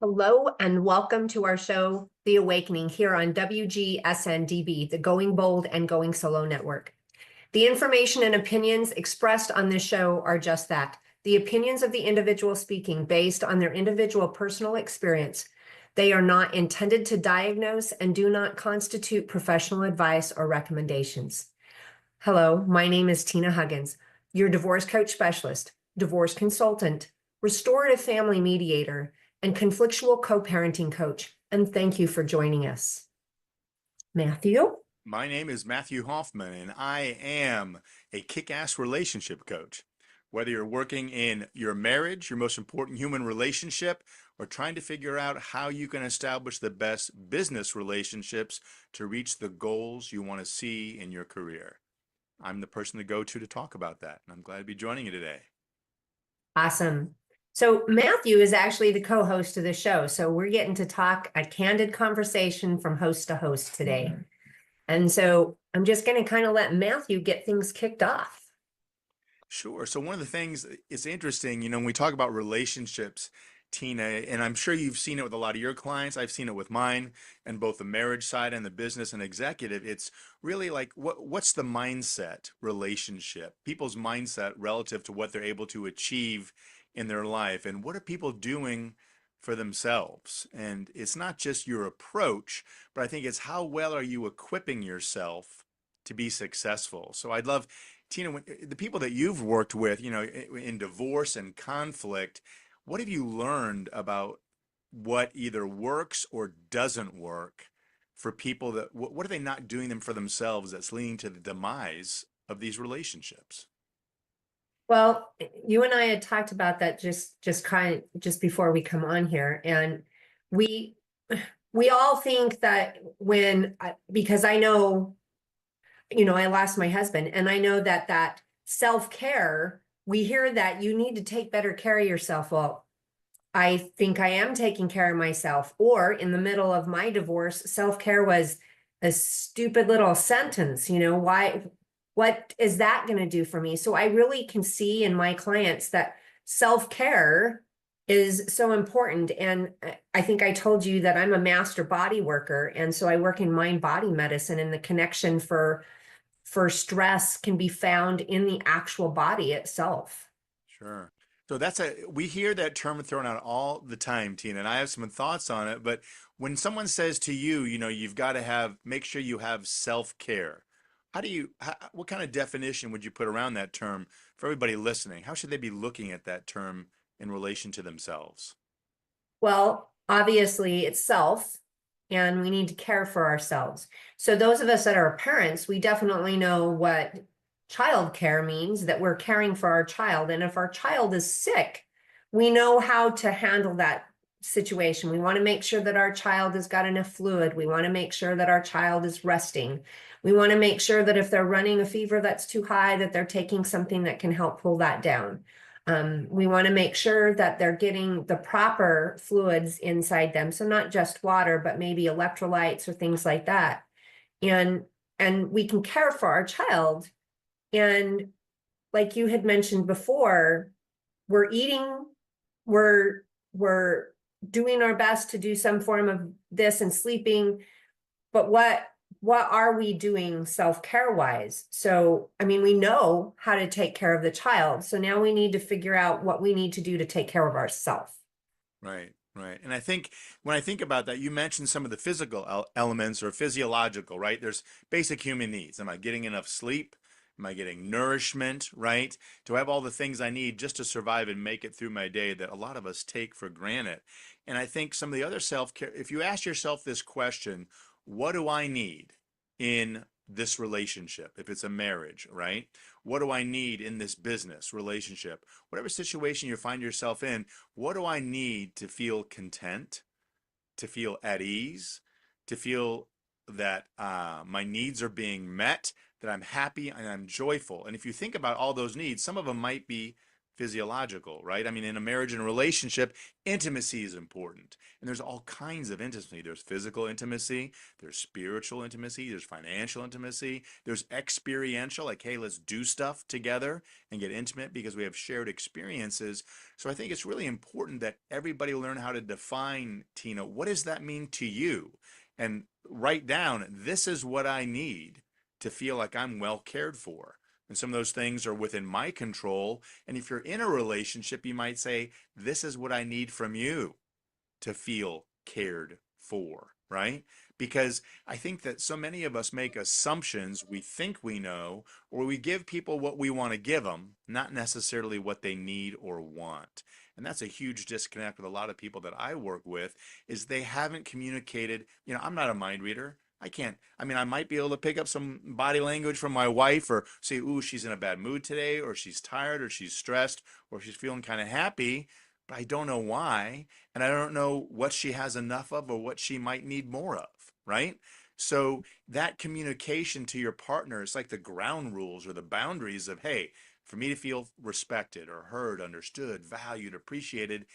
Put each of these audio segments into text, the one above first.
Hello and welcome to our show, The Awakening, here on WGSN-DB, the Going Bold and Going Solo Network. The information and opinions expressed on this show are just that, the opinions of the individual speaking based on their individual personal experience. They are not intended to diagnose and do not constitute professional advice or recommendations. Hello, my name is Tina Huggins, your divorce coach specialist, divorce consultant, restorative family mediator, and conflictual co-parenting coach. And thank you for joining us. Matthew? My name is Matthew Hoffman, and I am a kick-ass relationship coach. Whether you're working in your marriage, your most important human relationship, or trying to figure out how you can establish the best business relationships to reach the goals you want to see in your career, I'm the person to go to talk about that, and I'm glad to be joining you today. Awesome. So Matthew is actually the co-host of the show. So we're getting to talk a candid conversation from host to host today. And so I'm just going to kind of let Matthew get things kicked off. Sure. So one of the things, it's interesting, when we talk about relationships, Tina, and I'm sure you've seen it with a lot of your clients, I've seen it with mine, and both the marriage side and the business and executive, it's really like, what's the mindset relationship, people's mindset relative to what they're able to achieve in their life, and what are people doing for themselves? And it's not just your approach, but I think it's how well are you equipping yourself to be successful. So I'd love, Tina, the people that you've worked with, in divorce and conflict, what have you learned about what either works or doesn't work for people that, what are they not doing them for themselves that's leading to the demise of these relationships? Well, you and I had talked about that just before we come on here, and we all think that because I know, I lost my husband, and I know that self-care, we hear that you need to take better care of yourself. Well, I think I am taking care of myself. Or in the middle of my divorce, self-care was a stupid little sentence. What is that going to do for me? So I really can see in my clients that self-care is so important. And I think I told you that I'm a master body worker. And so I work in mind-body medicine, and the connection for stress can be found in the actual body itself. Sure. So we hear that term thrown out all the time, Tina, and I have some thoughts on it, but when someone says to you, you've got to make sure you have self-care, what kind of definition would you put around that term for everybody listening? How should they be looking at that term in relation to themselves? Well, obviously it's self, and we need to care for ourselves. So those of us that are parents, we definitely know what child care means, that we're caring for our child. And if our child is sick, we know how to handle that situation. We want to make sure that our child has got enough fluid. We want to make sure that our child is resting. We want to make sure that if they're running a fever that's too high, that they're taking something that can help pull that down. We want to make sure that they're getting the proper fluids inside them. So not just water, but maybe electrolytes or things like that. And we can care for our child. And like you had mentioned before, we're eating, we're doing our best to do some form of this and sleeping, but what are we doing self-care wise? So, we know how to take care of the child. So now we need to figure out what we need to do to take care of ourselves. Right, right. And I think when I think about that, you mentioned some of the physical elements or physiological, right? There's basic human needs. Am I getting enough sleep? Am I getting nourishment, right? Do I have all the things I need just to survive and make it through my day that a lot of us take for granted? And I think some of the other self-care, if you ask yourself this question, what do I need in this relationship? If it's a marriage, right? What do I need in this business relationship? Whatever situation you find yourself in, what do I need to feel content, to feel at ease, to feel that my needs are being met, that I'm happy and I'm joyful? And if you think about all those needs, some of them might be physiological, right? I mean, in a marriage and a relationship, intimacy is important. And there's all kinds of intimacy. There's physical intimacy, there's spiritual intimacy, there's financial intimacy, there's experiential, like, hey, let's do stuff together and get intimate because we have shared experiences. So I think it's really important that everybody learn how to define, Tina, what does that mean to you? And write down, this is what I need to feel like I'm well cared for. And some of those things are within my control. And if you're in a relationship, you might say, this is what I need from you to feel cared for, right? Because I think that so many of us make assumptions we think we know, or we give people what we want to give them, not necessarily what they need or want. And that's a huge disconnect with a lot of people that I work with, is they haven't communicated. I'm not a mind reader. I can't. I mean, I might be able to pick up some body language from my wife or say, ooh, she's in a bad mood today, or she's tired, or she's stressed, or she's feeling kind of happy, but I don't know why. And I don't know what she has enough of or what she might need more of, right? So that communication to your partner is like the ground rules or the boundaries of, hey, for me to feel respected or heard, understood, valued, appreciated,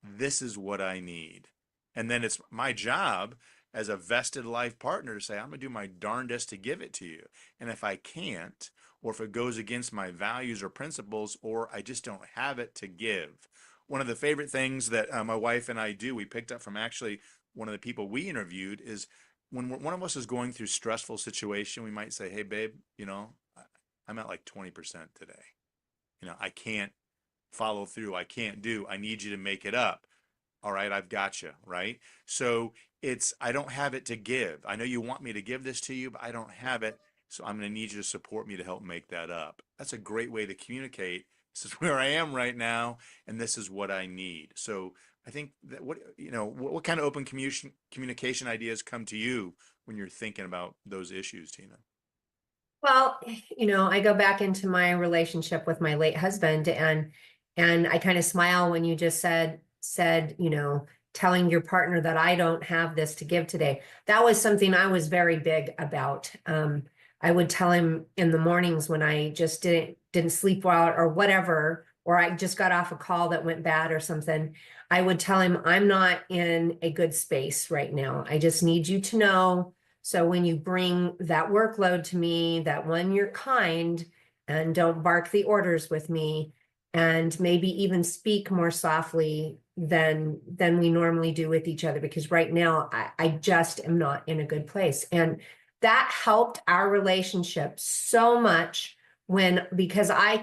this is what I need. And then it's my job as a vested life partner to say, I'm going to do my darndest to give it to you. And if I can't, or if it goes against my values or principles, or I just don't have it to give. One of the favorite things that my wife and I do, we picked up from actually one of the people we interviewed, is when one of us is going through stressful situation, we might say, hey, babe, I'm at like 20% today. I can't follow through. I can't do. I need you to make it up. All right, I've got you, right? So I don't have it to give. I know you want me to give this to you, but I don't have it. So I'm going to need you to support me to help make that up. That's a great way to communicate. This is where I am right now, and this is what I need. So I think that what kind of open communication ideas come to you when you're thinking about those issues, Tina? Well, I go back into my relationship with my late husband, and I kind of smile when you just said, telling your partner that I don't have this to give today. That was something I was very big about. I would tell him in the mornings when I just didn't sleep well or whatever, or I just got off a call that went bad or something. I would tell him, I'm not in a good space right now. I just need you to know. So when you bring that workload to me, that one, you're kind and don't bark the orders with me, and maybe even speak more softly than we normally do with each other, because right now I just am not in a good place. And that helped our relationship so much because I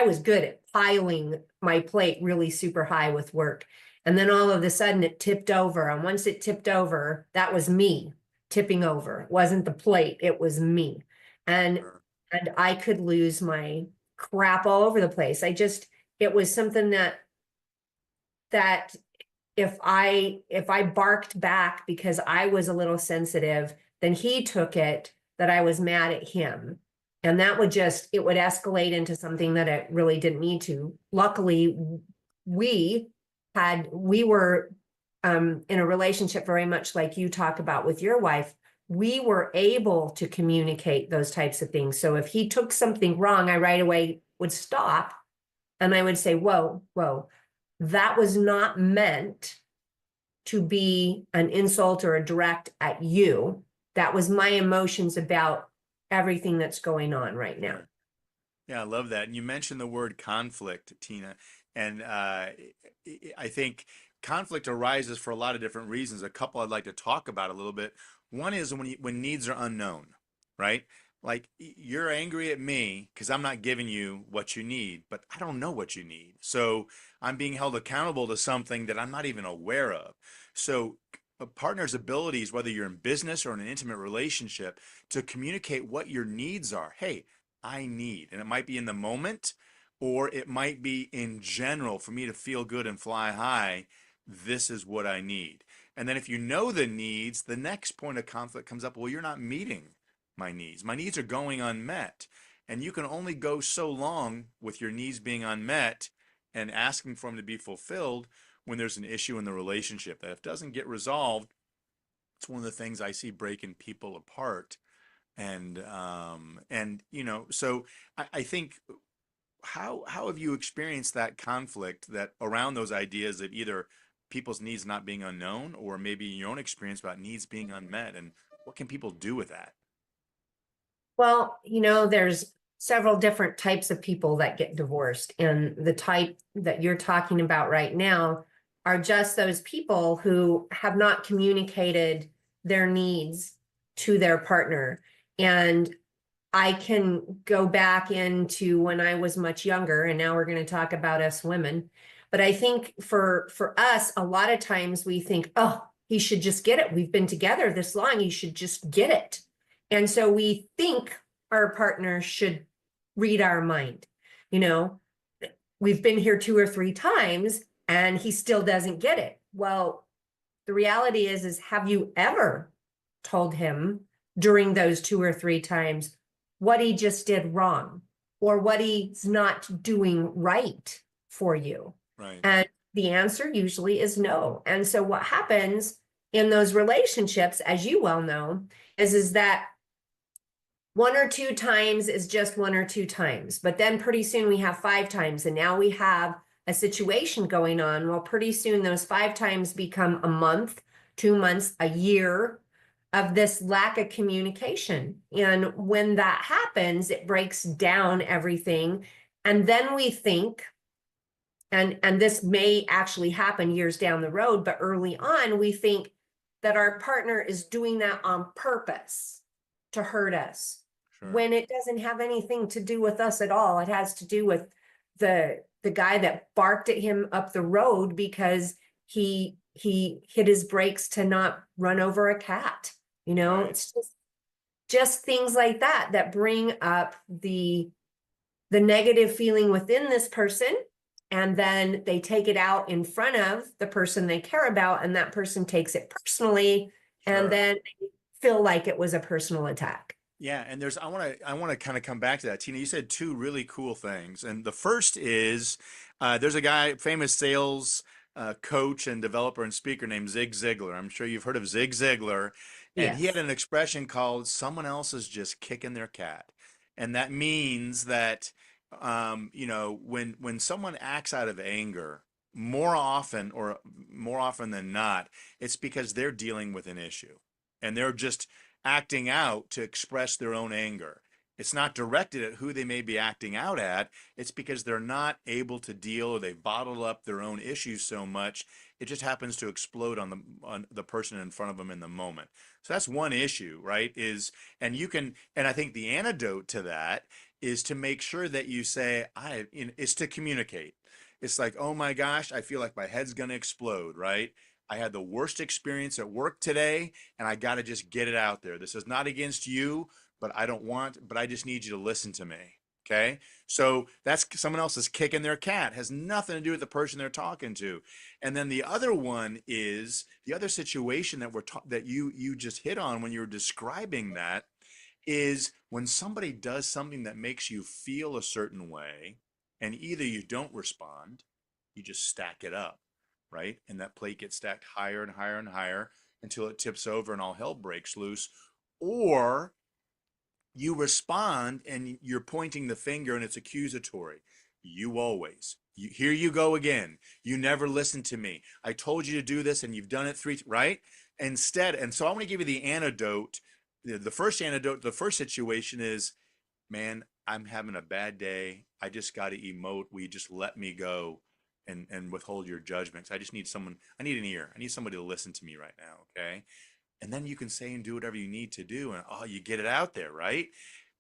was good at piling my plate really super high with work. And then all of a sudden it tipped over. And once it tipped over, that was me tipping over. It wasn't the plate, it was me. And Sure. and I could lose my crap all over the place. It was something that if I barked back because I was a little sensitive, then he took it that I was mad at him. And it would escalate into something that it really didn't need to. Luckily, we we were in a relationship very much like you talk about with your wife. We were able to communicate those types of things. So if he took something wrong, I right away would stop and I would say, whoa, whoa, that was not meant to be an insult or a direct at you. That was my emotions about everything that's going on right now. Sure. Yeah, I love that. And you mentioned the word conflict, Tina. And I think conflict arises for a lot of different reasons. A couple I'd like to talk about a little bit. One is when needs are unknown, right? Like you're angry at me because I'm not giving you what you need, but I don't know what you need. So I'm being held accountable to something that I'm not even aware of. So a partner's abilities, whether you're in business or in an intimate relationship, to communicate what your needs are. Hey, I need. And it might be in the moment, or it might be in general for me to feel good and fly high. This is what I need. And then if you know the needs, the next point of conflict comes up. Well, you're not meeting my needs. My needs are going unmet. And you can only go so long with your needs being unmet and asking for them to be fulfilled when there's an issue in the relationship that if it doesn't get resolved, it's one of the things I see breaking people apart. And so I think how have you experienced that conflict that around those ideas of either people's needs not being unknown, or maybe your own experience about needs being unmet, and what can people do with that? Well, there's several different types of people that get divorced, and the type that you're talking about right now are just those people who have not communicated their needs to their partner. And I can go back into when I was much younger, and now we're going to talk about us women. But I think for us, a lot of times we think, oh, he should just get it. We've been together this long. He should just get it. And so we think our partner should read our mind. You know, we've been here 2 or 3 times and he still doesn't get it. Well, the reality is have you ever told him during those 2 or 3 times what he just did wrong or what he's not doing right for you? Right. And the answer usually is no. And so what happens in those relationships, as you well know, is that 1 or 2 times is just 1 or 2 times, but then pretty soon we have 5 times, and now we have a situation going on. Well, pretty soon those 5 times become a month, 2 months, a year of this lack of communication. And when that happens, it breaks down everything. And then we think, and this may actually happen years down the road, but early on, we think that our partner is doing that on purpose to hurt us, Sure. when it doesn't have anything to do with us at all. It has to do with the guy that barked at him up the road because he hit his brakes to not run over a cat. Right. It's just things like that that bring up the negative feeling within this person, and then they take it out in front of the person they care about, and that person takes it personally, and Sure. then they feel like it was a personal attack. Yeah, and I want to kind of come back to that. Tina, you said two really cool things. And the first is there's a guy, famous sales coach and developer and speaker named Zig Ziglar. I'm sure you've heard of Zig Ziglar. And he had Yes. an expression called someone else is just kicking their cat. And that means that when someone acts out of anger, more often than not, it's because they're dealing with an issue. And they're just acting out to express their own anger. It's not directed at who they may be acting out at. It's because they're not able to deal, or they've bottled up their own issues so much, it just happens to explode on the person in front of them in the moment. So that's one issue, right? And I think the antidote to that is to make sure that you say, is to communicate. It's like, oh my gosh, I feel like my head's going to explode, right? I had the worst experience at work today, and I got to just get it out there. This is not against you, but I just need you to listen to me. Okay. So that's someone else is kicking their cat, has nothing to do with the person they're talking to. And then the other one is the other situation that you just hit on when you were describing that, is when somebody does something that makes you feel a certain way, and either you don't respond, you just stack it up, right? And that plate gets stacked higher and higher and higher until it tips over and all hell breaks loose. Or you respond and you're pointing the finger and it's accusatory. Here you go again. You never listen to me. I told you to do this and you've done it right? And so I want to give you the antidote. The first antidote, the first situation is, man, I'm having a bad day. I just got to emote. Will you just let me go and withhold your judgments? I need an ear. I need somebody to listen to me right now. Okay. And then you can say and do whatever you need to do. And you get it out there. Right.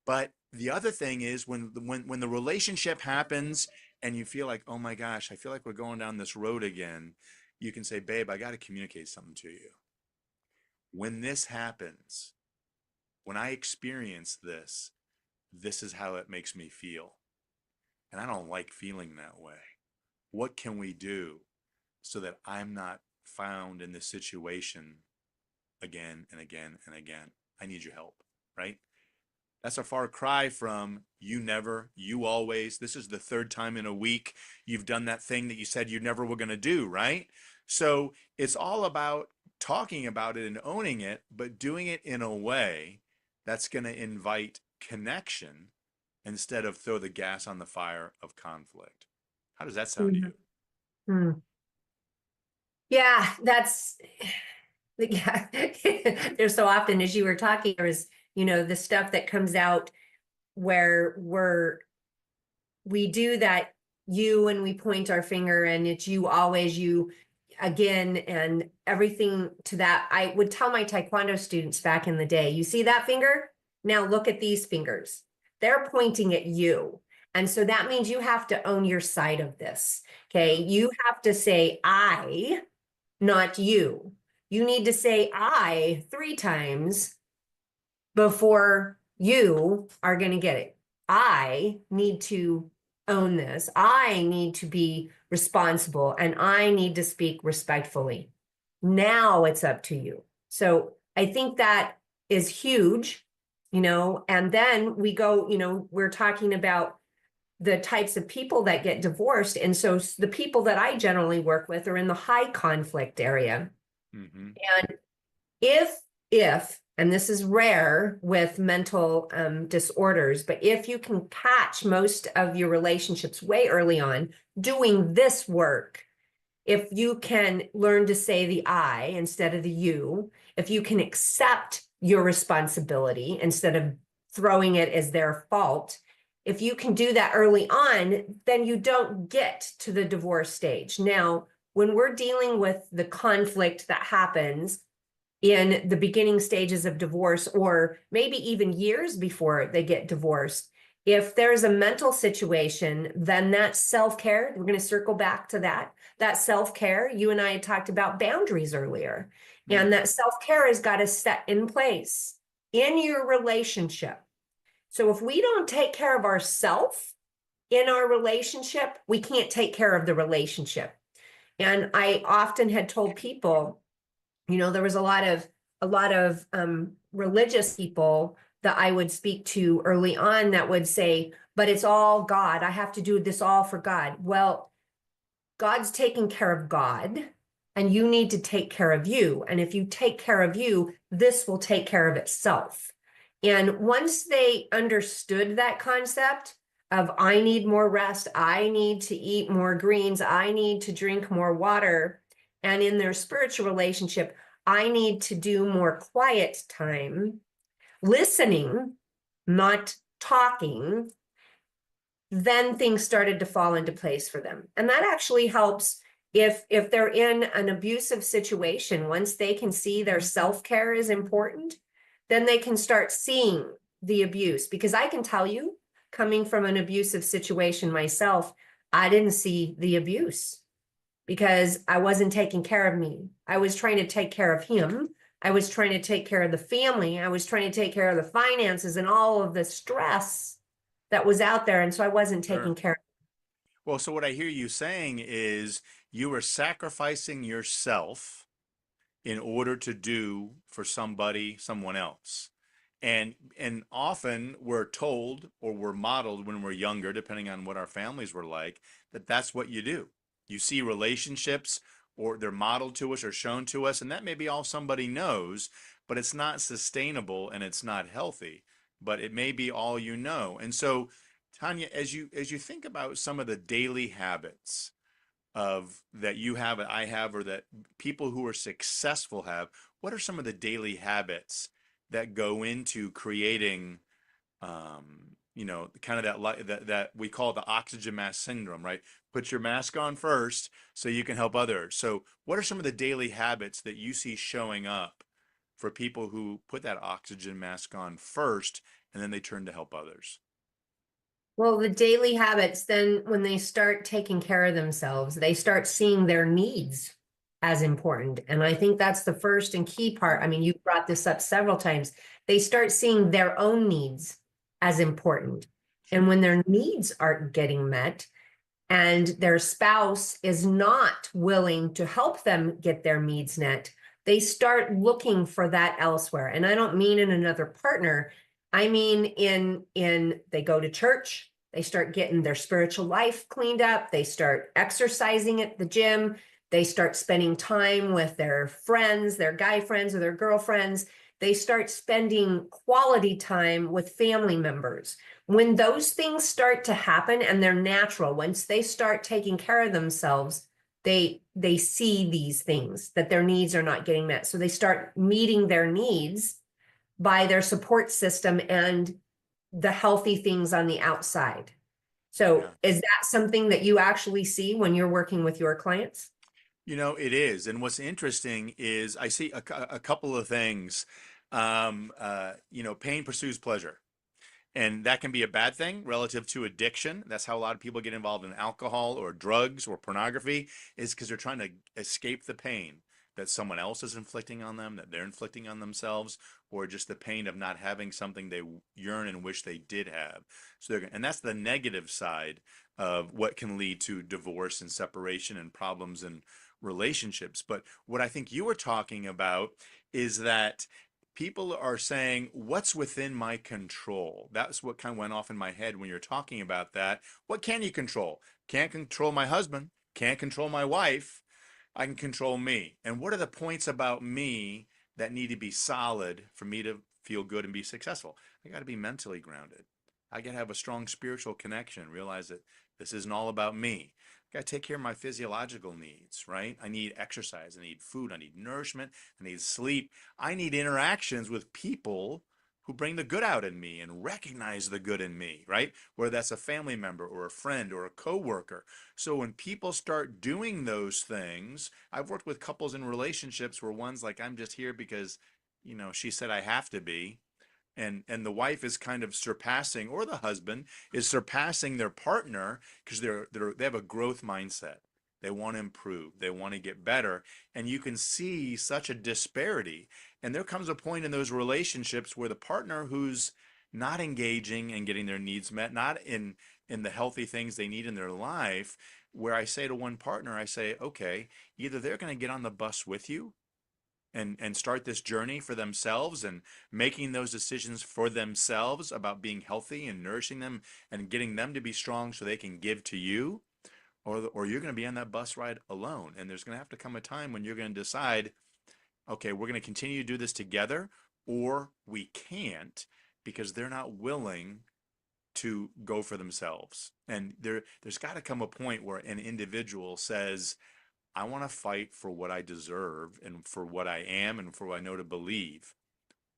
But the other thing is when the relationship happens and you feel like, oh my gosh, I feel like we're going down this road again. You can say, babe, I got to communicate something to you. When this happens, when I experience this, this is how it makes me feel. And I don't like feeling that way. What can we do so that I'm not found in this situation again and again and again? I need your help, right? That's a far cry from you never, you always. This is the third time in a week you've done that thing that you said you never were going to do, right? So it's all about talking about it and owning it, but doing it in a way that's going to invite connection instead of throw the gas on the fire of conflict. How does that sound to Mhm. you? Hmm. Yeah, that's yeah. There's so often, as you were talking, there's, the stuff that comes out where we do that you and we point our finger and it's you always, you again, and everything to that. I would tell my taekwondo students back in the day, you see that finger? Now look at these fingers. They're pointing at you. And so that means you have to own your side of this. Okay. Yeah. You have to say, I, not you. You need to say I 3 times before you are going to get it. I need to own this. I need to be responsible and I need to speak respectfully. Now it's up to you. So I think that is huge, and then we go, we're talking about the types of people that get divorced. And so the people that I generally work with are in the high conflict area. Mm-hmm. And if and this is rare with mental disorders, but if you can catch most of your relationships way early on doing this work, if you can learn to say the I instead of the you, if you can accept your responsibility instead of throwing it as their fault, if you can do that early on, then you don't get to the divorce stage. Now, when we're dealing with the conflict that happens in the beginning stages of divorce, or maybe even years before they get divorced, if there's a mental situation, then that self-care, we're going to circle back to that self-care. You and I had talked about boundaries earlier, and Mm. that self-care has got to set in place in your relationship. So if we don't take care of ourselves in our relationship, we can't take care of the relationship. And I often had told people, there was a lot of religious people that I would speak to early on that would say, but it's all God. I have to do this all for God. Well, God's taking care of God, and you need to take care of you. And if you take care of you, this will take care of itself. And once they understood that concept of I need more rest, I need to eat more greens, I need to drink more water, and in their spiritual relationship, I need to do more quiet time, listening, not talking, then things started to fall into place for them. And that actually helps if they're in an abusive situation. Once they can see their self-care is important, then they can start seeing the abuse. Because I can tell you, coming from an abusive situation myself, I didn't see the abuse because I wasn't taking care of me. I was trying to take care of him. I was trying to take care of the family. I was trying to take care of the finances and all of the stress that was out there. And so I wasn't taking Sure. care. Well, so what I hear you saying is you were sacrificing yourself in order to do for somebody, someone else. And often we're told or we're modeled when we're younger, depending on what our families were like, that that's what you do. You see relationships or they're modeled to us or shown to us, and that may be all somebody knows, but it's not sustainable and it's not healthy, but it may be all you know. And so, Tanya, as you think about some of the daily habits of that you have, I have, or that people who are successful have, what are some of the daily habits that go into creating, kind of that we call the oxygen mask syndrome, right? Put your mask on first so you can help others. So, what are some of the daily habits that you see showing up for people who put that oxygen mask on first and then they turn to help others? Well, the daily habits, then when they start taking care of themselves, they start seeing their needs as important. And I think that's the first and key part. I mean, you brought this up several times. They start seeing their own needs as important. And when their needs aren't getting met and their spouse is not willing to help them get their needs met, they start looking for that elsewhere. And I don't mean in another partner. I mean in they go to church, they start getting their spiritual life cleaned up, they start exercising at the gym, they start spending time with their friends, their guy friends or their girlfriends. They start spending quality time with family members. When those things start to happen and they're natural, once they start taking care of themselves, they see these things that their needs are not getting met. So they start meeting their needs by their support system and the healthy things on the outside. So Yeah. is that something that you actually see when you're working with your clients? You know, it is. And what's interesting is I see a couple of things. You know, pain pursues pleasure. And that can be a bad thing relative to addiction. That's how a lot of people get involved in alcohol or drugs or pornography, is because they're trying to escape the pain that someone else is inflicting on them, that they're inflicting on themselves, or just the pain of not having something they yearn and wish they did have. So and that's the negative side of what can lead to divorce and separation and problems in relationships. But what I think you were talking about is that people are saying, what's within my control? That's what kind of went off in my head when you're talking about that. What can you control? Can't control my husband, can't control my wife. I can control me. And what are the points about me that need to be solid for me to feel good and be successful? I got to be mentally grounded. I got to have a strong spiritual connection, realize that this isn't all about me. I got to take care of my physiological needs, right? I need exercise, I need food, I need nourishment, I need sleep. I need interactions with people who bring the good out in me and recognize the good in me, right? Whether that's a family member or a friend or a coworker. So when people start doing those things, I've worked with couples in relationships where one's like, I'm just here because, you know, she said I have to be. And the wife is kind of surpassing, or the husband is surpassing their partner because they have a growth mindset. They want to improve. They want to get better. And you can see such a disparity. And there comes a point in those relationships where the partner who's not engaging and getting their needs met, not in the healthy things they need in their life, where I say to one partner, I say, okay, either they're going to get on the bus with you and start this journey for themselves and making those decisions for themselves about being healthy and nourishing them and getting them to be strong so they can give to you, or you're going to be on that bus ride alone. And there's going to have to come a time when you're going to decide, okay, we're going to continue to do this together, or we can't, because they're not willing to go for themselves. And there's got to come a point where an individual says, I want to fight for what I deserve and for what I am and for what I know to believe,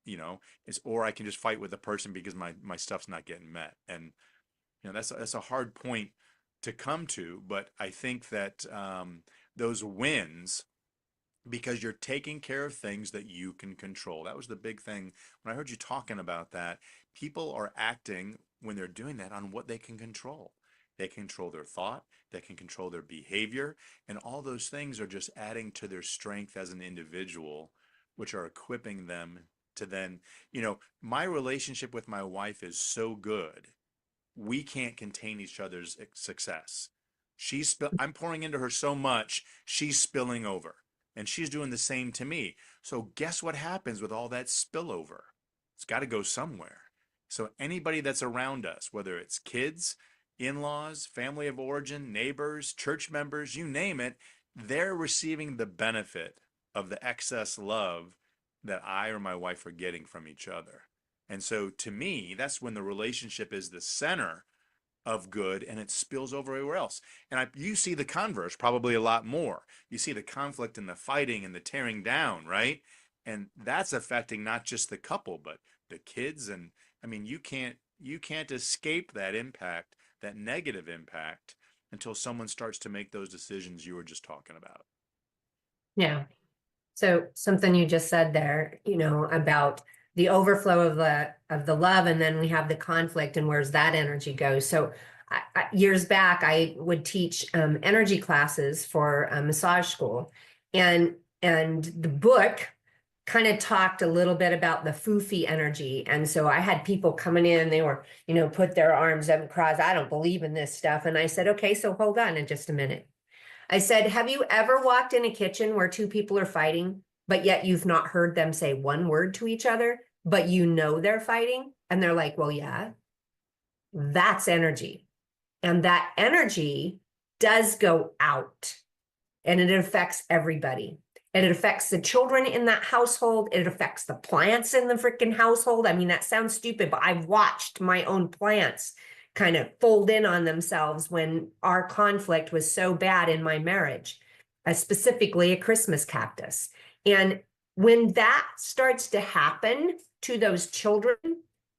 you know, or I can just fight with the person because my stuff's not getting met. And, you know, that's a hard point to come to, but I think that those wins, because you're taking care of things that you can control. That was the big thing. When I heard you talking about that, people are acting when they're doing that on what they can control. They control their thought, they can control their behavior, and all those things are just adding to their strength as an individual, which are equipping them to then, you know, my relationship with my wife is so good. We can't contain each other's success. I'm pouring into her so much, she's spilling over. And she's doing the same to me. So guess what happens with all that spillover? It's got to go somewhere. So anybody that's around us, whether it's kids, in-laws, family of origin, neighbors, church members, you name it, they're receiving the benefit of the excess love that I or my wife are getting from each other. And so to me, that's when the relationship is the center of good and it spills over everywhere else. And you see the converse probably a lot more. You see the conflict and the fighting and the tearing down, right? And that's affecting not just the couple, but the kids. And I mean, you can't escape that impact, that negative impact, until someone starts to make those decisions you were just talking about. Yeah. So something you just said there, you know, about the overflow of the love, and then we have the conflict, and where's that energy go? So years back, I would teach energy classes for a massage school, and the book kind of talked a little bit about the foofy energy. And so I had people coming in, they were, you know, put their arms up and cross. I don't believe in this stuff. And I said, okay, so hold on in just a minute. I said, have you ever walked in a kitchen where two people are fighting, but yet you've not heard them say one word to each other, but you know they're fighting? And they're like, well, yeah, that's energy. And that energy does go out and it affects everybody. It affects the children in that household. It affects the plants in the freaking household. I mean, that sounds stupid, but I've watched my own plants kind of fold in on themselves when our conflict was so bad in my marriage, specifically a Christmas cactus. And when that starts to happen to those children,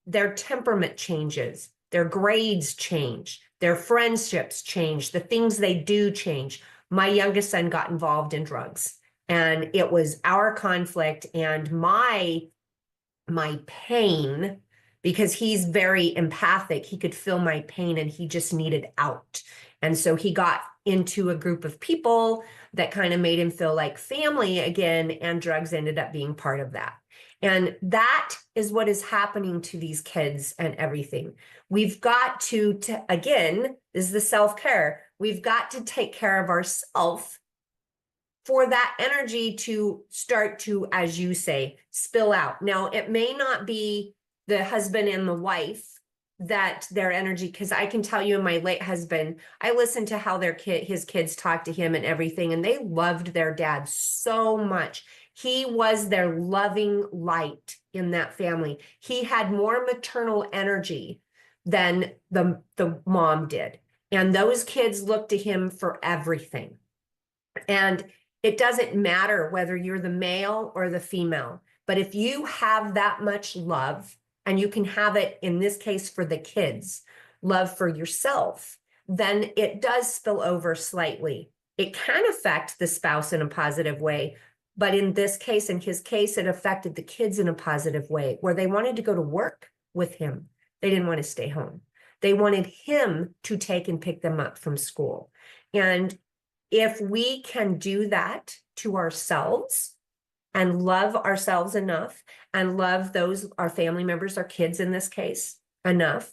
their temperament changes, their grades change, their friendships change, the things they do change. My youngest son got involved in drugs, and it was our conflict and my pain, because he's very empathic. He could feel my pain and he just needed out. And so he got into a group of people that kind of made him feel like family again, and drugs ended up being part of that. And that is what is happening to these kids and everything. We've got to again, this is the self-care. We've got to take care of ourselves for that energy to start to, as you say, spill out. Now, it may not be the husband and the wife that their energy, because I can tell you, my late husband, I listened to how his kids talked to him and everything, and they loved their dad so much. He was their loving light in that family. He had more maternal energy than the mom did. And those kids looked to him for everything. And it doesn't matter whether you're the male or the female, but if you have that much love, and you can have it in this case for the kids, love for yourself, then it does spill over slightly. It can affect the spouse in a positive way, but in this case, in his case, it affected the kids in a positive way, where they wanted to go to work with him. They didn't want to stay home. They wanted him to take and pick them up from school. And if we can do that to ourselves and love ourselves enough and love our family members, our kids in this case, enough,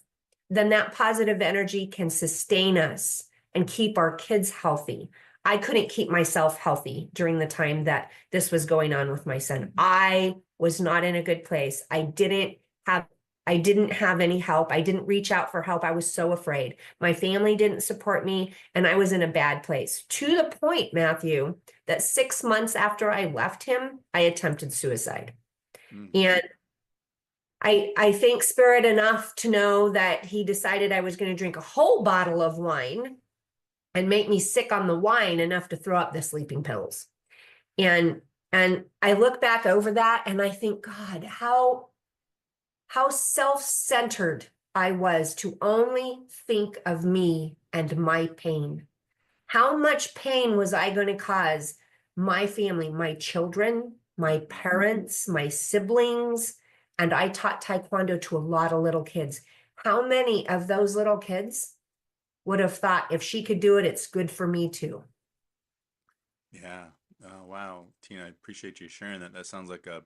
then that positive energy can sustain us and keep our kids healthy. I couldn't keep myself healthy during the time that this was going on with my son. I was not in a good place. I didn't have any help. I didn't reach out for help. I was so afraid. My family didn't support me, and I was in a bad place, to the point, Matthew, that 6 months after I left him, I attempted suicide. And I thank Spirit enough to know that he decided I was going to drink a whole bottle of wine and make me sick on the wine enough to throw up the sleeping pills. And I look back over that and I think, God, how self-centered I was to only think of me and my pain. How much pain was I going to cause my family, my children, my parents, my siblings? And I taught Taekwondo to a lot of little kids. How many of those little kids would have thought, if she could do it, it's good for me too? Yeah. Oh, wow. Tina, I appreciate you sharing that. That sounds like a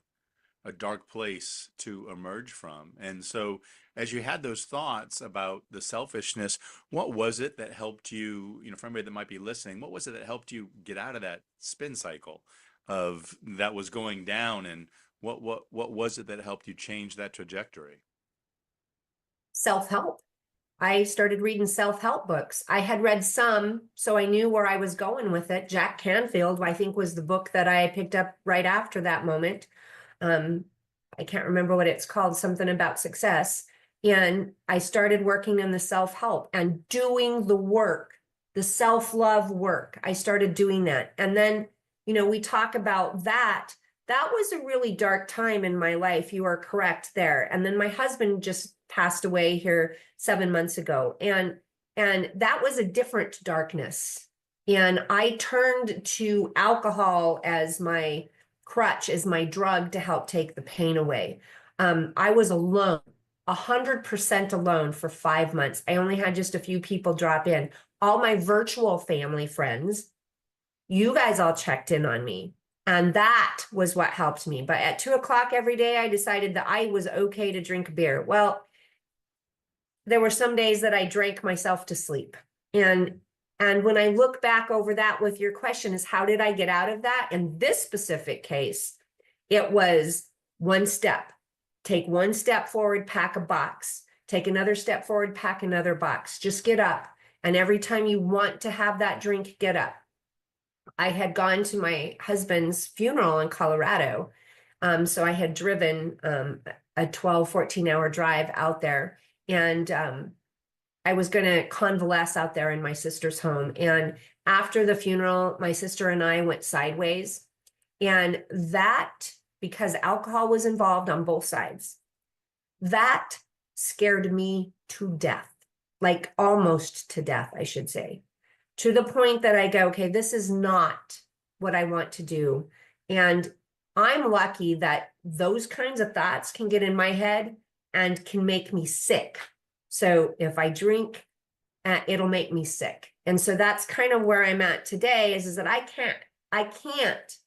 dark place to emerge from. And so as you had those thoughts about the selfishness, what was it that helped you, for anybody that might be listening, what was it that helped you get out of that spin cycle of that was going down? And what was it that helped you change that trajectory? Self-help. I started reading self-help books. I had read some, so I knew where I was going with it. Jack Canfield, I think, was the book that I picked up right after that moment. I can't remember what it's called, something about success. And I started working in the self-help and doing the work, the self-love work. I started doing that. And then, we talk about that. That was a really dark time in my life. You are correct there. And then my husband just passed away here 7 months ago. And that was a different darkness. And I turned to alcohol as my crutch, as my drug to help take the pain away. I was alone, 100% alone for 5 months. I only had just a few people drop in. All my virtual family friends, you guys all checked in on me. And that was what helped me. But at 2 o'clock every day, I decided that I was okay to drink beer. Well, there were some days that I drank myself to sleep. And when I look back over that with your question is, how did I get out of that? In this specific case, it was one step. Take one step forward, pack a box. Take another step forward, pack another box. Just get up. And every time you want to have that drink, get up. I had gone to my husband's funeral in Colorado. So I had driven a 12, 14-hour drive out there. And I was going to convalesce out there in my sister's home. And after the funeral, my sister and I went sideways. And that, because alcohol was involved on both sides, that scared me to death, like almost to death, I should say, to the point that I go, okay, this is not what I want to do. And I'm lucky that those kinds of thoughts can get in my head and can make me sick. So if I drink, it'll make me sick. And so that's kind of where I'm at today is that I can't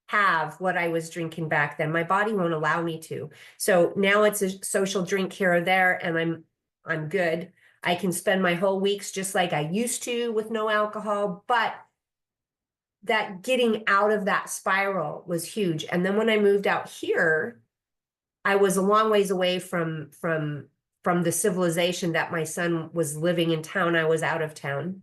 have what I was drinking back then. My body won't allow me to. So now it's a social drink here or there, and I'm good. I can spend my whole weeks just like I used to with no alcohol, but that getting out of that spiral was huge. And then when I moved out here, I was a long ways away from the civilization that my son was living in town. I was out of town.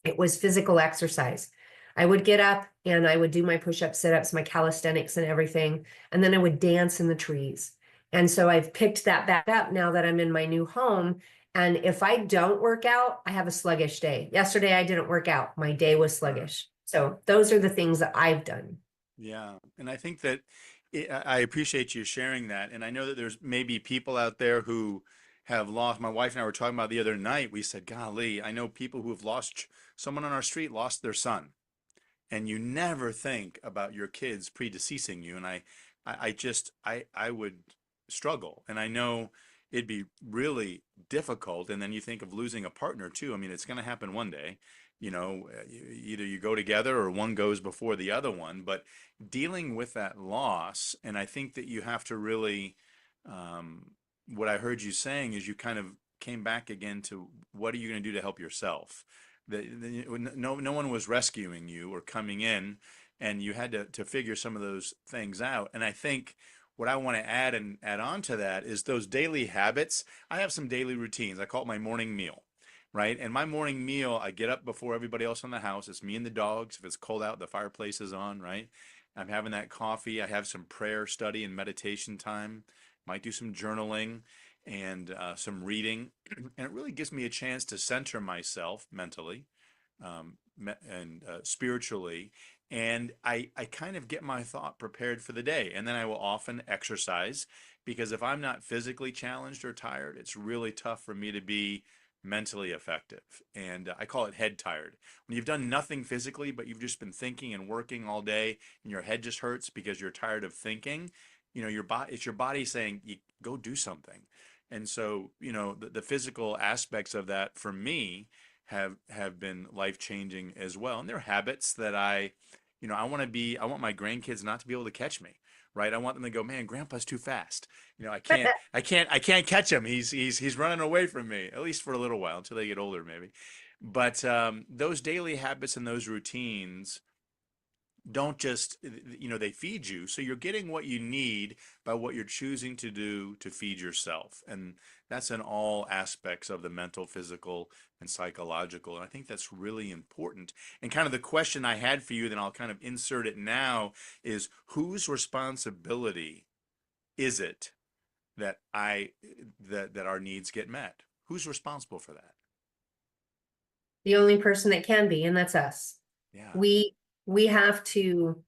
It was physical exercise. I would get up and I would do my push-ups, sit-ups, my calisthenics and everything. And then I would dance in the trees. And so I've picked that back up now that I'm in my new home. And if I don't work out, I have a sluggish day. Yesterday, I didn't work out. My day was sluggish. So those are the things that I've done. Yeah. And I think that I appreciate you sharing that. And I know that there's maybe people out there who have lost. My wife and I were talking about the other night. We said, golly, I know people who have lost someone on our street, lost their son. And you never think about your kids predeceasing you. And I would struggle. And I know it'd be really difficult. And then you think of losing a partner too. I mean, it's going to happen one day. Either you go together or one goes before the other one. But dealing with that loss, and I think that you have to really, what I heard you saying is you kind of came back again to what are you going to do to help yourself? No one was rescuing you or coming in, and you had to figure some of those things out. And I think what I want to add on to that is those daily habits. I have some daily routines. I call it my morning meal, right? And my morning meal, I get up before everybody else in the house. It's me and the dogs. If it's cold out, the fireplace is on, right? I'm having that coffee. I have some prayer, study, and meditation time. Might do some journaling and some reading. And it really gives me a chance to center myself mentally and spiritually. And I kind of get my thought prepared for the day. And then I will often exercise because if I'm not physically challenged or tired, it's really tough for me to be mentally effective. And I call it head tired. When you've done nothing physically, but you've just been thinking and working all day and your head just hurts because you're tired of thinking, it's your body saying, you go do something. And so, the physical aspects of that for me have been life-changing as well. And they're habits that I want my grandkids not to be able to catch me, right? I want them to go, man, grandpa's too fast. I can't catch him. He's running away from me, at least for a little while until they get older, maybe. But those daily habits and those routines don't just, they feed you. So you're getting what you need by what you're choosing to do to feed yourself. And that's in all aspects of the mental, physical, and psychological. And I think that's really important. And kind of the question I had for you, then I'll kind of insert it now, is whose responsibility is it that that our needs get met? Who's responsible for that? The only person that can be, and that's us. Yeah. We have to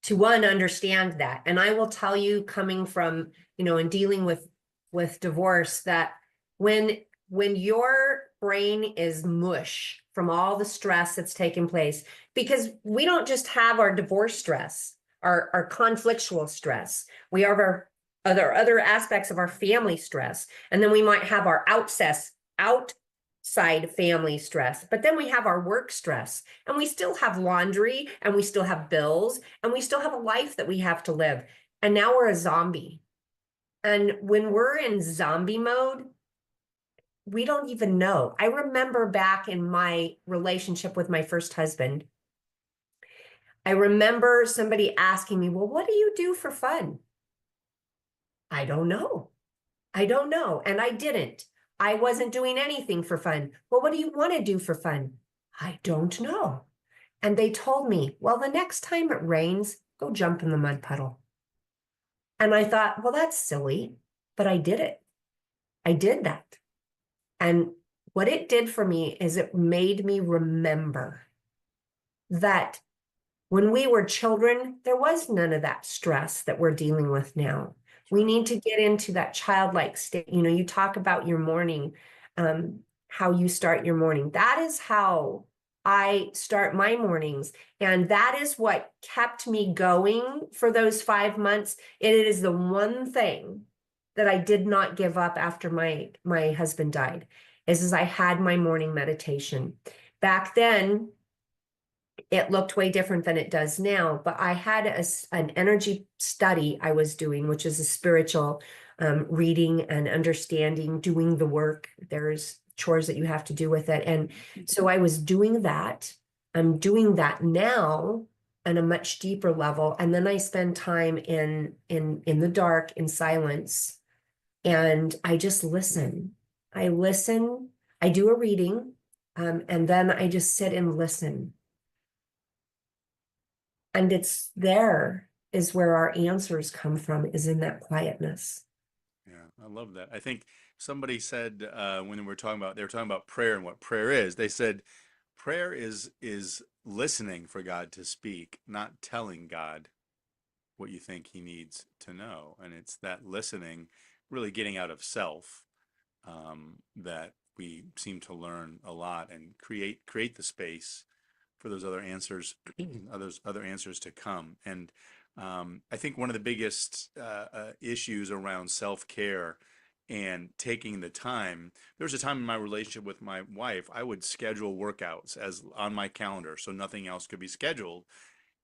one, understand that. And I will tell you, coming from, in dealing with divorce, that when your brain is mush from all the stress that's taken place, because we don't just have our divorce stress, our conflictual stress, we have our other aspects of our family stress, and then we might have our outside family stress, but then we have our work stress, and we still have laundry, and we still have bills, and we still have a life that we have to live. And now we're a zombie. And when we're in zombie mode, we don't even know. I remember back in my relationship with my first husband, I remember somebody asking me, well, what do you do for fun? I don't know. I don't know. And I didn't. I wasn't doing anything for fun. Well, what do you want to do for fun? I don't know. And they told me, well, the next time it rains, go jump in the mud puddle. And I thought, well, that's silly, but I did it. I did that. And what it did for me is it made me remember that when we were children, there was none of that stress that we're dealing with now. We need to get into that childlike state. You know, you talk about your morning, how you start your morning. That is how I start my mornings. And that is what kept me going for those 5 months. It is the one thing that I did not give up after my husband died, is I had my morning meditation. Back then, it looked way different than it does now, but I had an energy study I was doing, which is a spiritual reading and understanding, doing the work. There's chores that you have to do with it. And so I was doing that. I'm doing that now on a much deeper level. And then I spend time in the dark, in silence, and I just listen. I listen, I do a reading, and then I just sit and listen. And it's there is where our answers come from, is in that quietness. Yeah, I love that. I think somebody said when they were talking about prayer and what prayer is. They said prayer is listening for God to speak, not telling God what you think he needs to know. And it's that listening, really getting out of self, that we seem to learn a lot and create the space for those other answers, other answers to come. And I think one of the biggest issues around self-care and taking the time, there was a time in my relationship with my wife, I would schedule workouts as on my calendar so nothing else could be scheduled.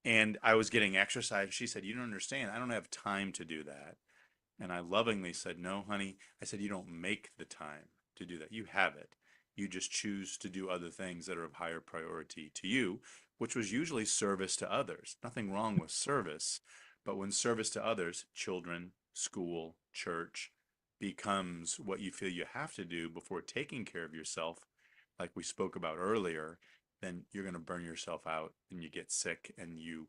And I was getting exercise. She said, "You don't understand. I don't have time to do that." And I lovingly said, "No, honey." I said, "You don't make the time to do that. You have it. You just choose to do other things that are of higher priority to you," which was usually service to others. Nothing wrong with service, but when service to others, children, school, church, becomes what you feel you have to do before taking care of yourself, like we spoke about earlier, then you're going to burn yourself out and you get sick, and you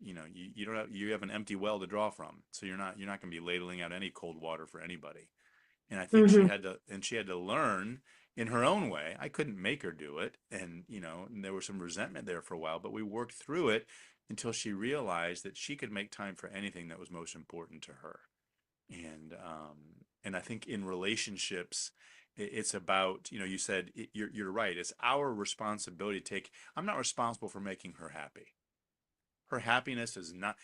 don't have, you have an empty well to draw from. So you're not going to be ladling out any cold water for anybody. And I think Mm-hmm. she had to learn in her own way. I couldn't make her do it. And there was some resentment there for a while, but we worked through it until she realized that she could make time for anything that was most important to her. And I think in relationships, it's about, you said you're right. It's our responsibility to take. I'm not responsible for making her happy. Her happiness is not.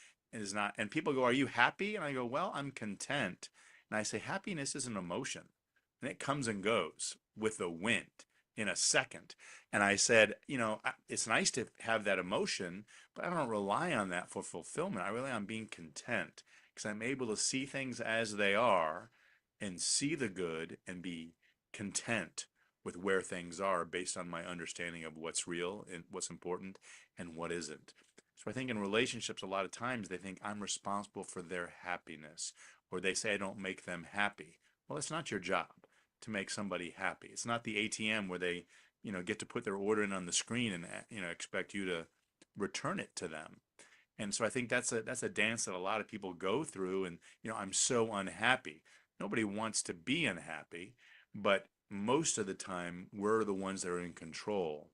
And people go, "Are you happy?" And I go, "Well, I'm content." And I say, happiness is an emotion, and it comes and goes with the wind in a second. And I said, it's nice to have that emotion, but I don't rely on that for fulfillment. I rely on being content, because I'm able to see things as they are and see the good and be content with where things are based on my understanding of what's real and what's important and what isn't. So I think in relationships, a lot of times they think I'm responsible for their happiness, or they say I don't make them happy. Well, it's not your job to make somebody happy. It's not the ATM where they, get to put their order in on the screen and, expect you to return it to them. And so I think that's a dance that a lot of people go through. And, I'm so unhappy. Nobody wants to be unhappy, but most of the time we're the ones that are in control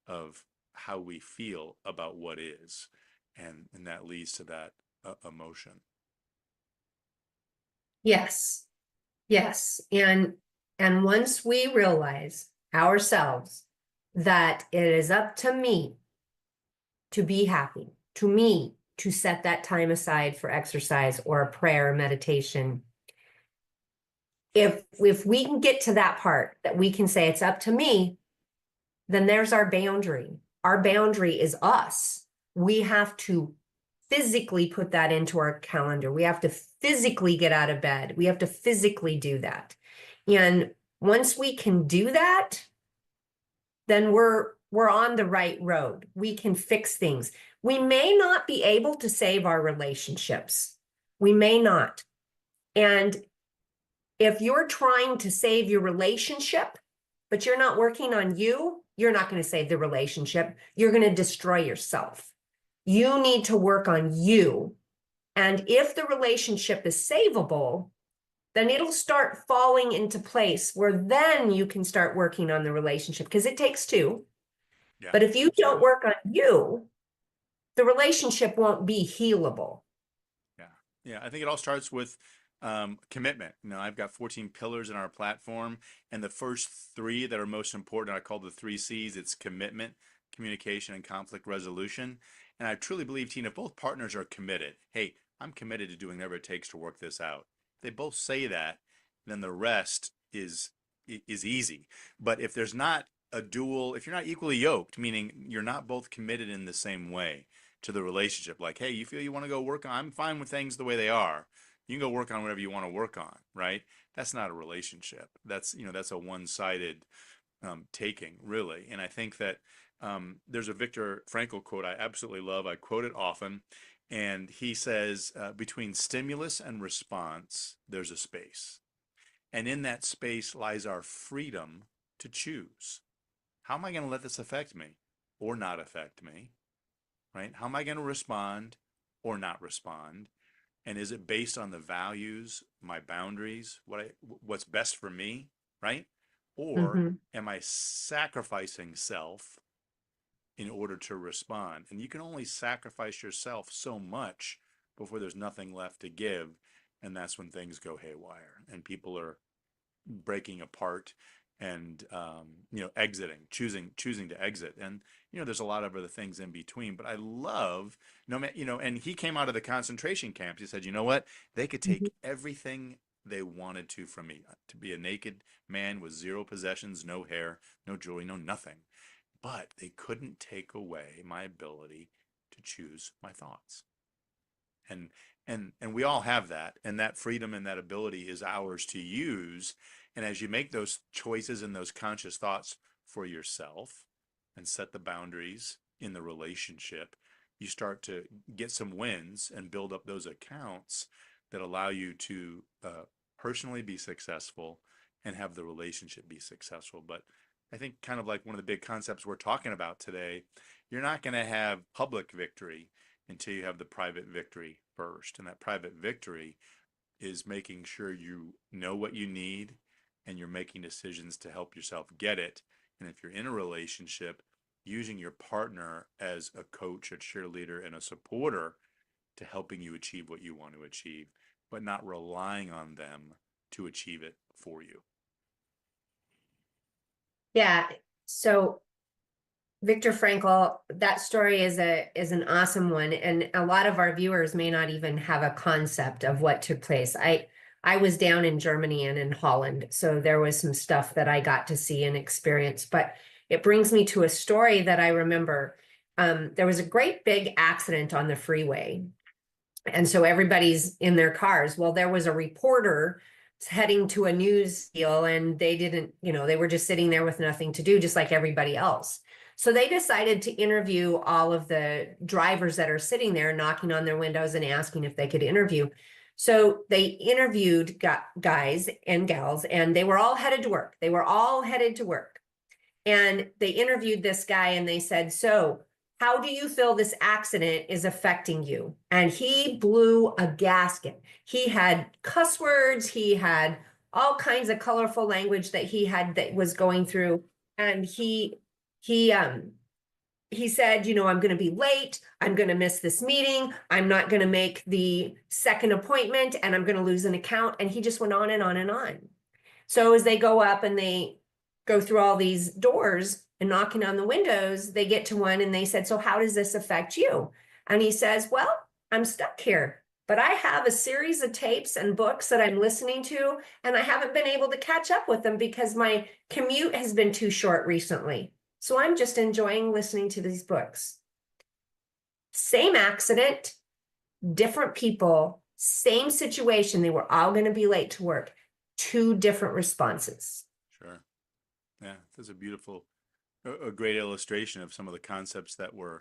of how we feel about what is, and that leads to that emotion. Yes. Yes. And once we realize ourselves that it is up to me to be happy, to me to set that time aside for exercise or a prayer or meditation, if we can get to that part that we can say it's up to me, then there's our boundary. Our boundary is us. We have to physically put that into our calendar. We have to physically get out of bed. We have to physically do that. And once we can do that, then we're on the right road. We can fix things. We may not be able to save our relationships. We may not. And if you're trying to save your relationship, but you're not working on you, you're not going to save the relationship. You're going to destroy yourself. You need to work on you. And if the relationship is savable, then it'll start falling into place where then you can start working on the relationship, because it takes two. Yeah, But if you don't absolutely. work on you, the relationship won't be healable. Yeah. Yeah. I think it all starts with commitment. You know, I've got 14 pillars in our platform, and the first three that are most important, I call the three C's. It's commitment, communication, and conflict resolution. And I truly believe, Tina, if both partners are committed, hey, I'm committed to doing whatever it takes to work this out. If they both say that, then the rest is easy. But if there's not a dual, if you're not equally yoked, meaning you're not both committed in the same way to the relationship, like, hey, you feel you want to go work on, I'm fine with things the way they are. You can go work on whatever you want to work on, right? That's not a relationship. That's, you know, that's a one-sided taking, really. And I think that there's a Viktor Frankl quote I absolutely love. I quote it often. And he says, between stimulus and response, there's a space. And in that space lies our freedom to choose. How am I going to let this affect me or not affect me? Right? How am I going to respond or not respond? And is it based on the values, my boundaries, what's best for me, right? Or Mhm. am I sacrificing self in order to respond? And you can only sacrifice yourself so much before there's nothing left to give, and that's when things go haywire and people are breaking apart and you know, exiting, choosing to exit. And you know, there's a lot of other things in between, but I love, you know, and he came out of the concentration camps. He said, you know what, they could Mhm. take everything they wanted to from me, to be a naked man with zero possessions, no hair, no jewelry, no nothing, but they couldn't take away my ability to choose my thoughts. And and we all have that, and that freedom and that ability is ours to use. And as you make those choices and those conscious thoughts for yourself and set the boundaries in the relationship, you start to get some wins and build up those accounts that allow you to personally be successful and have the relationship be successful. But I think, kind of like one of the big concepts we're talking about today, you're not going to have public victory until you have the private victory first. And that private victory is making sure you know what you need and you're making decisions to help yourself get it. And if you're in a relationship, using your partner as a coach, a cheerleader, and a supporter to helping you achieve what you want to achieve, but not relying on them to achieve it for you. Yeah. So Viktor Frankl, that story is an awesome one, and a lot of our viewers may not even have a concept of what took place. I was down in Germany and in Holland, so there was some stuff that I got to see and experience. But it brings me to a story that I remember. There was a great big accident on the freeway, and so everybody's in their cars. Well, there was a reporter heading to a news deal, and they didn't, you know, they were just sitting there with nothing to do, just like everybody else. So they decided to interview all of the drivers that are sitting there, knocking on their windows and asking if they could interview. So they interviewed guys and gals, and they were all headed to work. They were all headed to work. And they interviewed this guy and they said, so how do you feel this accident is affecting you? And he blew a gasket. He had cuss words, he had all kinds of colorful language that he had that was going through. And he he said, you know, I'm going to be late. I'm going to miss this meeting. I'm not going to make the second appointment, and I'm going to lose an account. And he just went on and on and on. So as they go up and they go through all these doors and knocking on the windows, they get to one and they said, so how does this affect you? And he says, well, I'm stuck here, but I have a series of tapes and books that I'm listening to, and I haven't been able to catch up with them because my commute has been too short recently. So I'm just enjoying listening to these books. Same accident, different people, same situation. They were all going to be late to work. Two different responses. Sure. Yeah, that's a beautiful, a great illustration of some of the concepts that we're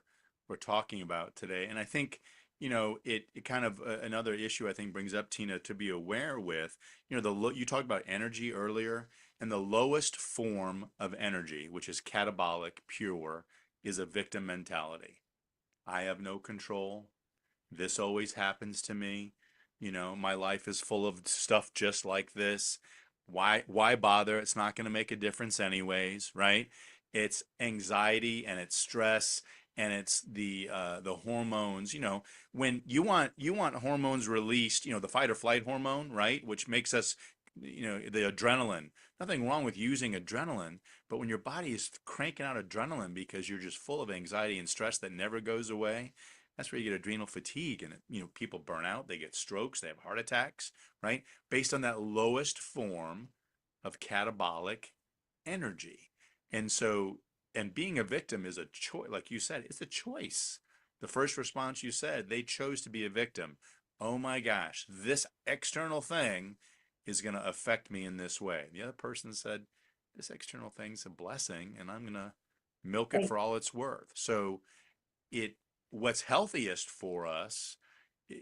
talking about today. And I think, you know, it kind of another issue I think brings up, Tina, to be aware with, you know, you talked about energy earlier, And the lowest form of energy, which is catabolic, pure, is a victim mentality. I have no control. This always happens to me. My life is full of stuff just like this. Why bother? It's not going to make a difference anyways, right? It's anxiety and it's stress and it's the hormones. When you want hormones released, the fight or flight hormone, right, which makes us, the adrenaline. Nothing wrong with using adrenaline, but when your body is cranking out adrenaline because you're just full of anxiety and stress that never goes away, that's where you get adrenal fatigue, and people burn out, they get strokes, they have heart attacks, right? Based on that lowest form of catabolic energy. And being a victim is a choice, like you said, it's a choice. The first response you said, they chose to be a victim. Oh my gosh, this external thing is going to affect me in this way. The other person said, this external thing's a blessing, and I'm going to milk it Right. for all it's worth. So what's healthiest for us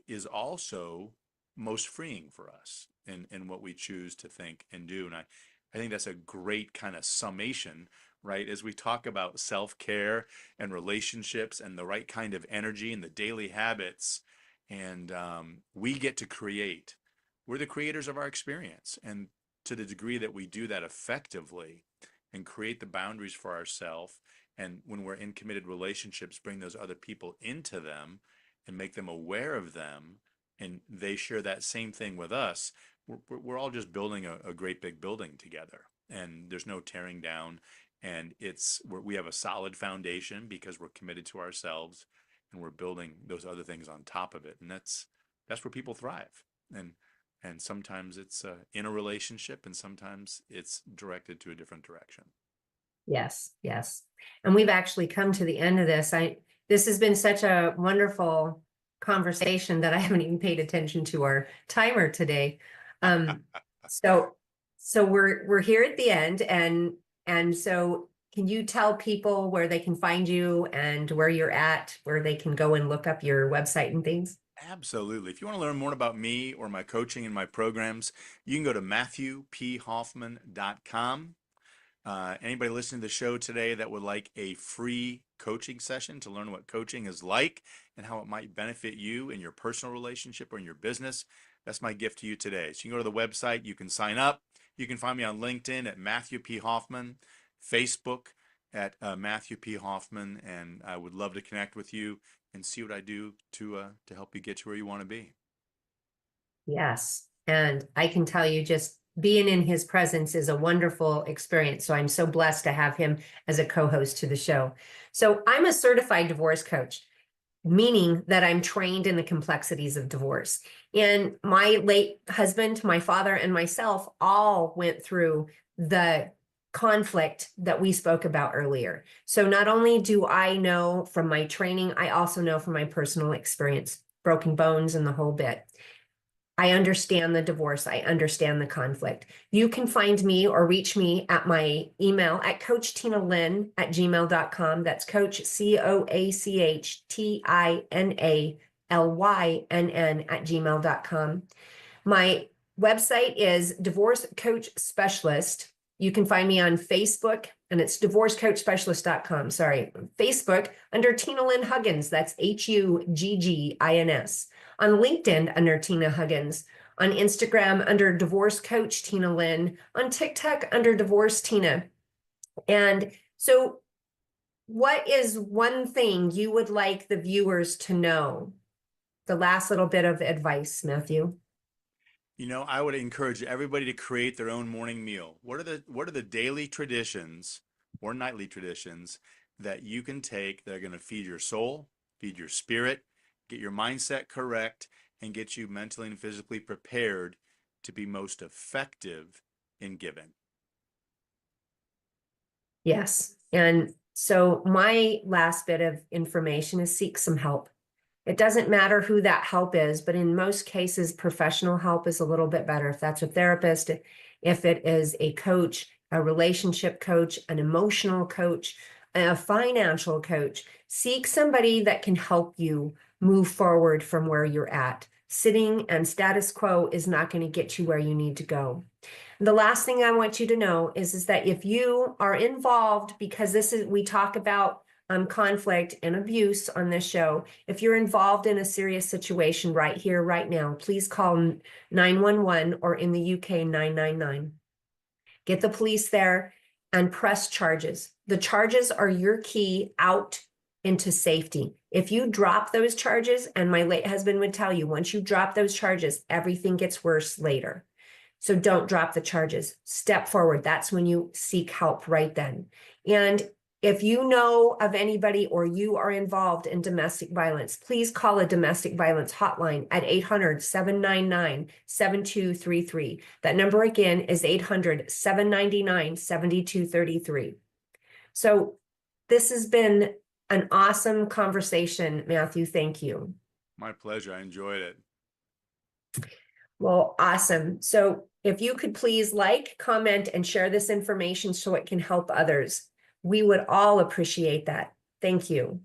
is also most freeing for us in what we choose to think and do. And I think that's a great kind of summation, right? As we talk about self-care and relationships and the right kind of energy and the daily habits, and we get to create. We're the creators of our experience. And to the degree that we do that effectively and create the boundaries for ourselves, and when we're in committed relationships, bring those other people into them and make them aware of them, and they share that same thing with us, we're all just building a great big building together. And there's no tearing down. And we have a solid foundation because we're committed to ourselves, and we're building those other things on top of it. And that's where people thrive. And sometimes it's in a relationship, and sometimes it's directed to a different direction. Yes, yes. And we've actually come to the end of this. This has been such a wonderful conversation that I haven't even paid attention to our timer today. Um, so we're here at the end, and so can you tell people where they can find you and where you're at, where they can go and look up your website and things? Absolutely. If you want to learn more about me or my coaching and my programs, you can go to matthewphoffman.com. Anybody listening to the show today that would like a free coaching session to learn what coaching is like and how it might benefit you in your personal relationship or in your business, that's my gift to you today. So you can go to the website, you can sign up. You can find me on LinkedIn at Matthew P. Hoffman, Facebook at Matthew P. Hoffman, and I would love to connect with you and see what I do to help you get to where you want to be. Yes. And I can tell you, just being in his presence is a wonderful experience. So I'm so blessed to have him as a co-host to the show. So I'm a certified divorce coach, meaning that I'm trained in the complexities of divorce. And my late husband, my father, and myself all went through the conflict that we spoke about earlier. So not only do I know from my training, I also know from my personal experience, broken bones and the whole bit. I understand the divorce. I understand the conflict. You can find me or reach me at my email at coachtinalyn@gmail.com. That's coach, COACHTINALYNN@gmail.com. My website is Divorce Coach Specialist. You can find me on Facebook, and it's divorcecoachspecialist.com. Sorry, Facebook under Tina Lynn Huggins. That's HUGGINS. On LinkedIn under Tina Huggins. On Instagram under Divorce Coach Tina Lynn. On TikTok under Divorce Tina. And so, what is one thing you would like the viewers to know? The last little bit of advice, Matthew. I would encourage everybody to create their own morning meal. What are the daily traditions or nightly traditions that you can take that are going to feed your soul, feed your spirit, get your mindset correct, and get you mentally and physically prepared to be most effective in giving? Yes. And so my last bit of information is seek some help. It doesn't matter who that help is, but in most cases, professional help is a little bit better. If that's a therapist, if it is a coach, a relationship coach, an emotional coach, a financial coach, seek somebody that can help you move forward from where you're at Sitting and status quo is not going to get you where you need to go. The last thing I want you to know is that if you are involved, because we talk about conflict and abuse on this show, if you're involved in a serious situation right here, right now, please call 911 or in the UK, 999. Get the police there and press charges. The charges are your key out into safety. If you drop those charges, and my late husband would tell you, once you drop those charges, everything gets worse later. So don't drop the charges. Step forward. That's when you seek help right then. And if you know of anybody or you are involved in domestic violence, please call a domestic violence hotline at 800-799-7233. That number again is 800-799-7233. So this has been an awesome conversation, Matthew. Thank you. My pleasure. I enjoyed it. Well, awesome. So if you could please like, comment, and share this information so it can help others. We would all appreciate that. Thank you.